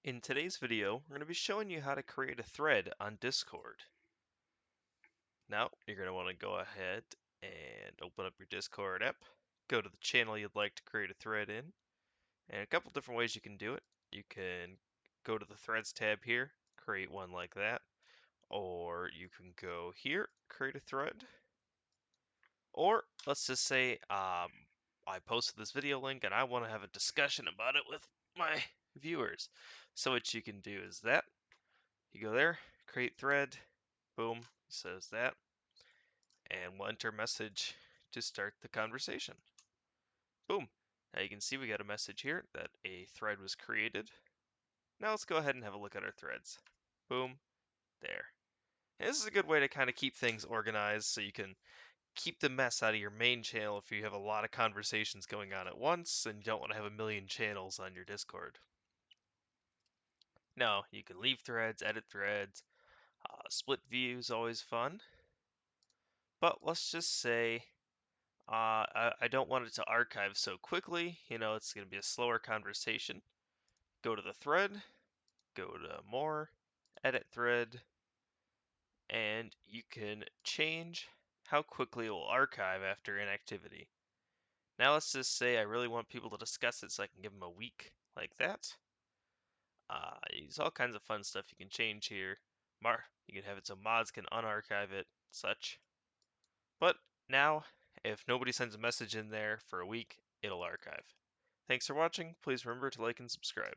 In today's video, we're going to be showing you how to create a thread on Discord. Now, you're going to want to go ahead and open up your Discord app, go to the channel you'd like to create a thread in, and a couple different ways you can do it. You can go to the Threads tab here, create one like that, or you can go here, create a thread, or let's just say I posted this video link and I want to have a discussion about it with my viewers. So what you can do is that you go there, create thread, boom, says that, and we'll enter message to start the conversation. Boom. Now you can see we got a message here that a thread was created. Now let's go ahead and have a look at our threads. Boom, there. And this is a good way to kind of keep things organized so you can keep the mess out of your main channel if you have a lot of conversations going on at once and you don't want to have a million channels on your Discord. Now, you can leave threads, edit threads, split views, always fun. But let's just say I don't want it to archive so quickly. It's going to be a slower conversation. Go to the thread, go to more, edit thread, and you can change how quickly it will archive after inactivity. Now let's just say I really want people to discuss it so I can give them a week like that. There's all kinds of fun stuff you can change here. You can have it so mods can unarchive it, such. But now, if nobody sends a message in there for a week, it'll archive. Thanks for watching. Please remember to like and subscribe.